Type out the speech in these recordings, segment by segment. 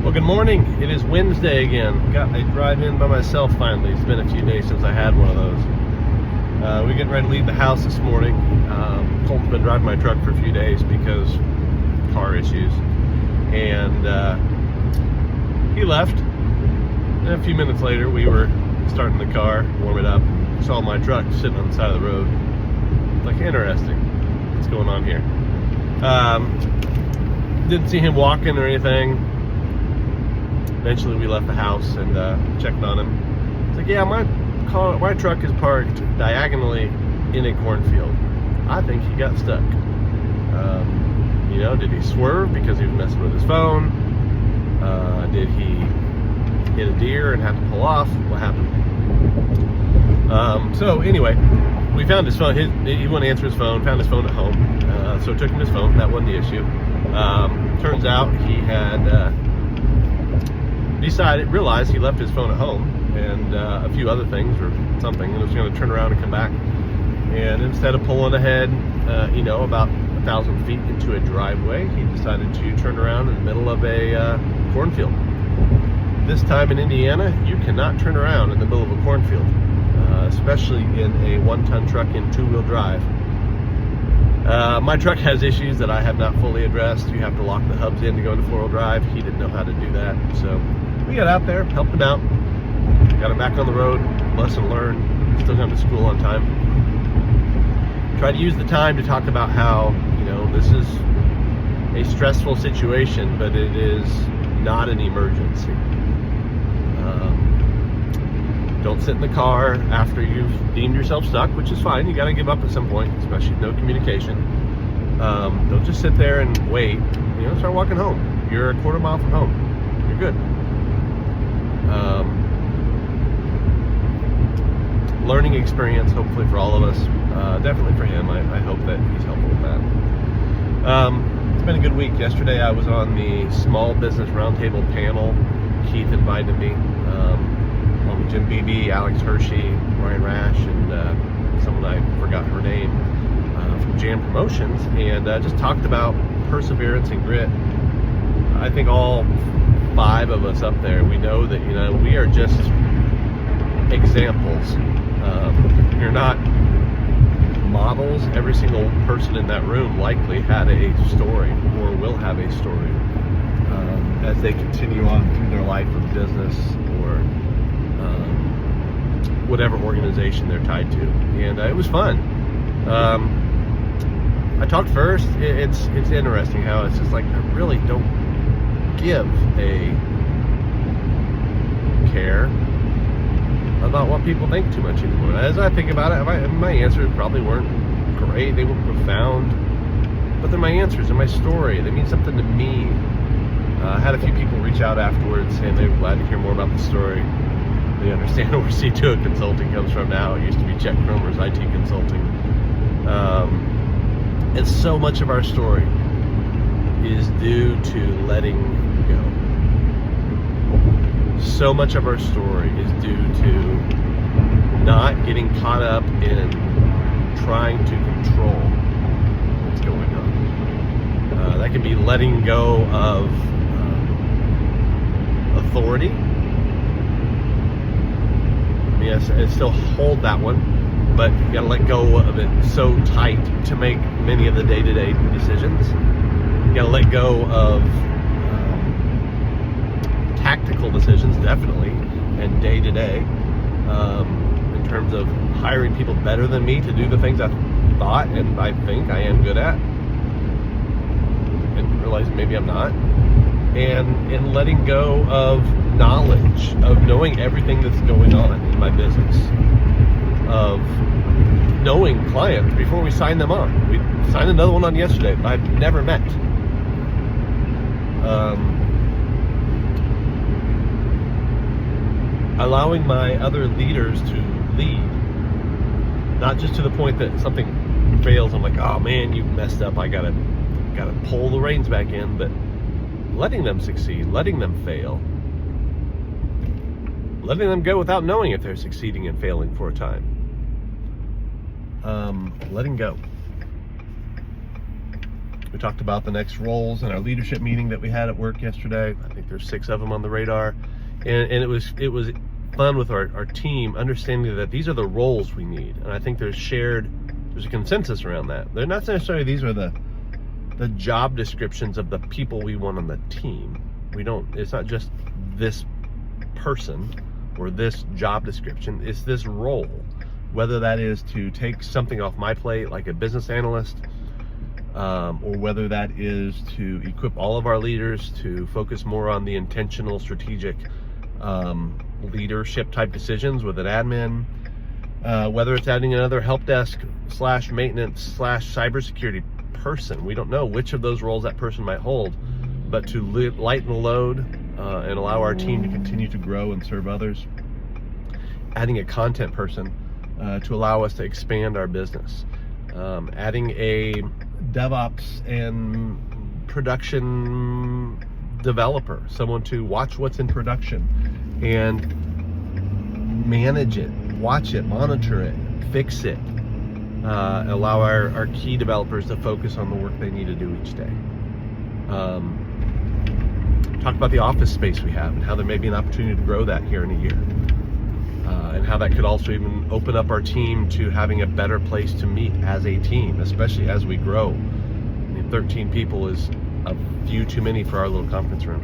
Well, good morning. It is Wednesday again. Got a drive in by myself finally. It's been a few days since I had one of those. We're getting ready to leave the house this morning. Colton's been driving my truck for a few days because car issues. And he left. And a few minutes later, we were starting the car, warm it up. Saw my truck sitting on the side of the road. Like, interesting. What's going on here? Didn't see him walking or anything. Eventually we left the house and checked on him. It's like, yeah, my truck is parked diagonally in a cornfield. I think he got stuck. Did he swerve because he was messing with his phone? Did he hit a deer and have to pull off? What happened? So anyway, we found his phone. He wouldn't answer his phone. Found his phone at home. So took him his phone. That wasn't the issue. Turns out he had realized he left his phone at home and a few other things or something, and was going to turn around and come back. And instead of pulling ahead, about 1,000 feet into a driveway, he decided to turn around in the middle of a cornfield. This time in Indiana, you cannot turn around in the middle of a cornfield, especially in a one-ton truck in two-wheel drive. My truck has issues that I have not fully addressed. You have to lock the hubs in to go into four-wheel drive. He didn't know how to do that, so we got out there, helped him out, got him back on the road. Lesson learned. Still got to school on time. Tried to use the time to talk about how this is a stressful situation, but it is not an emergency. Don't sit in the car after you've deemed yourself stuck, which is fine. You got to give up at some point, especially with no communication. Don't just sit there and wait. Start walking home. You're a quarter mile from home. You're good. Learning experience, hopefully for all of us. Definitely for him. I hope that he's helpful with that. It's been a good week. Yesterday I was on the Small Business Roundtable panel. Keith invited me. Along with Jim Beebe, Alex Hershey, Ryan Rash, and someone I forgot her name from Jam Promotions, and just talked about perseverance and grit. I think all 5 of us up there, we know that we are just examples. You're not models. Every single person in that room likely had a story or will have a story as they continue on through their life of business or whatever organization they're tied to. And it was fun. I talked first. It's interesting how it's just like I really don't give a care about what people think too much anymore. As I think about it, my answers probably weren't great. They weren't profound, but they're my answers. They're my story. They mean something to me. I had a few people reach out afterwards saying they were glad to hear more about the story. They understand where C2 Consulting comes from now. It used to be Chet Cromer's IT Consulting. And so much of our story is due to letting go. So much of our story is due to not getting caught up in trying to control what's going on. That can be letting go of authority. Yes, I still hold that one, but you gotta let go of it so tight to make many of the day-to-day decisions. You gotta let go of tactical decisions, definitely, and day-to-day, in terms of hiring people better than me to do the things I thought and I think I am good at, and realizing maybe I'm not, and letting go of knowledge, of knowing everything that's going on in my business, of knowing clients before we sign them on. We signed another one on yesterday that I've never met. Allowing my other leaders to lead, not just to the point that something fails, I'm like, oh man, you messed up, I gotta pull the reins back in, but letting them succeed, letting them fail, letting them go without knowing if they're succeeding and failing for a time. Letting go. We talked about the next roles in our leadership meeting that we had at work yesterday. I think there's 6 of them on the radar. And it was fun with our team, understanding that these are the roles we need. And I think there's a consensus around that. They're not necessarily these are the job descriptions of the people we want on the team. It's not just this person or this job description, it's this role. Whether that is to take something off my plate like a business analyst, or whether that is to equip all of our leaders to focus more on the intentional, strategic leadership type decisions with an admin, whether it's adding another help desk / maintenance / cybersecurity person. We don't know which of those roles that person might hold, but to lighten the load and allow our team to continue to grow and serve others. Adding a content person to allow us to expand our business. Adding a DevOps and production developer, someone to watch what's in production and manage it, watch it, monitor it, fix it, allow our key developers to focus on the work they need to do each day. Talk about the office space we have and how there may be an opportunity to grow that here in a year. And how that could also even open up our team to having a better place to meet as a team, especially as we grow. 13 people is a few too many for our little conference room.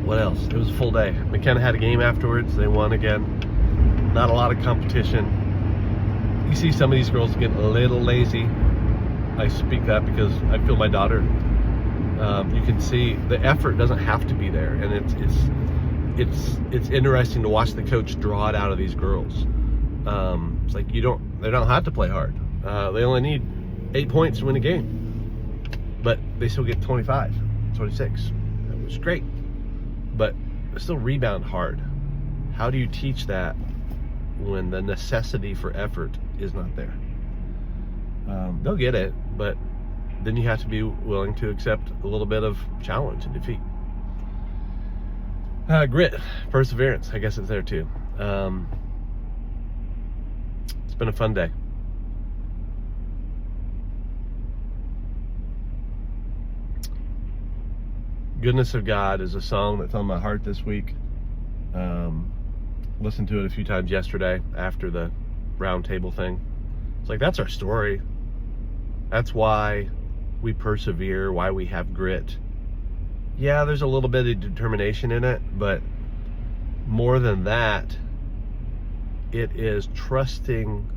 What else? It was a full day. McKenna had a game afterwards. They won again. Not a lot of competition. You see some of these girls get a little lazy. I speak that because I feel my daughter. You can see the effort doesn't have to be there, and it's interesting to watch the coach draw it out of these girls. It's like they don't have to play hard. They only need 8 points to win a game, but they still get 25, 26, which is great, but they still rebound hard. How do you teach that when the necessity for effort is not there? They'll get it, but then you have to be willing to accept a little bit of challenge and defeat. Grit, perseverance, I guess it's there too. It's been a fun day. Goodness of God is a song that's on my heart this week. Listened to it a few times yesterday after the round table thing. It's like, that's our story. That's why we persevere, why we have grit. Yeah, there's a little bit of determination in it, but more than that, it is trusting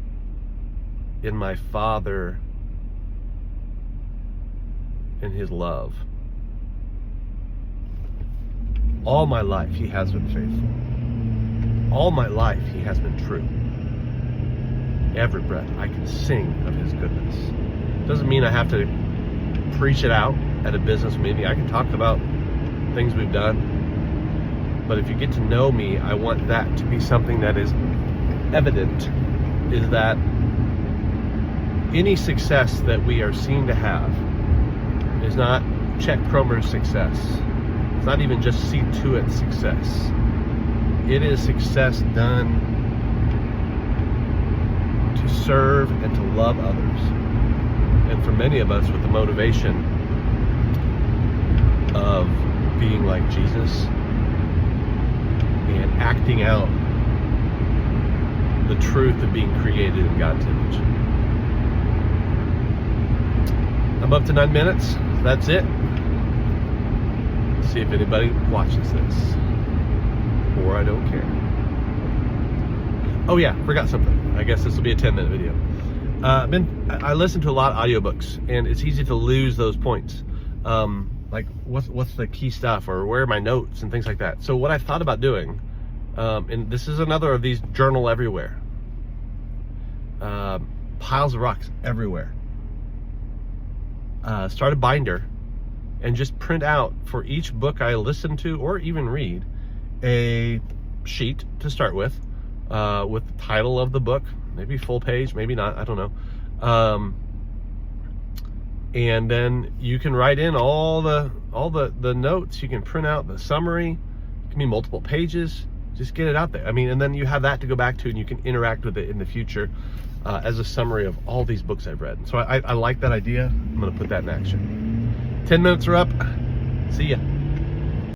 in my Father and His love. All my life, He has been faithful. All my life, He has been true. Every breath, I can sing of His goodness. Doesn't mean I have to preach it out at a business meeting. I can talk about things we've done. But if you get to know me, I want that to be something that is evident, is that any success that we are seen to have is not Chet Cromer's success. It's not even just see to it success. It is success done to serve and to love others. And for many of us, with the motivation of being like Jesus and acting out the truth of being created in God's image. I'm up to 9 minutes. That's it. See if anybody watches this, or I don't care. Oh yeah, forgot something. I guess this will be a 10-minute video. I listen to a lot of audiobooks, and it's easy to lose those points. Like what's the key stuff, or where are my notes and things like that. So what I thought about doing, and this is another of these journal everywhere. Piles of rocks everywhere. Start a binder and just print out for each book I listen to or even read a sheet to start with the title of the book, maybe full page, maybe not, I don't know. And then you can write in all the notes. You can print out the summary. It can be multiple pages. Just get it out there. I mean, and then you have that to go back to, and you can interact with it in the future as a summary of all these books I've read. So I like that idea. I'm going to put that in action. 10 minutes are up. See ya.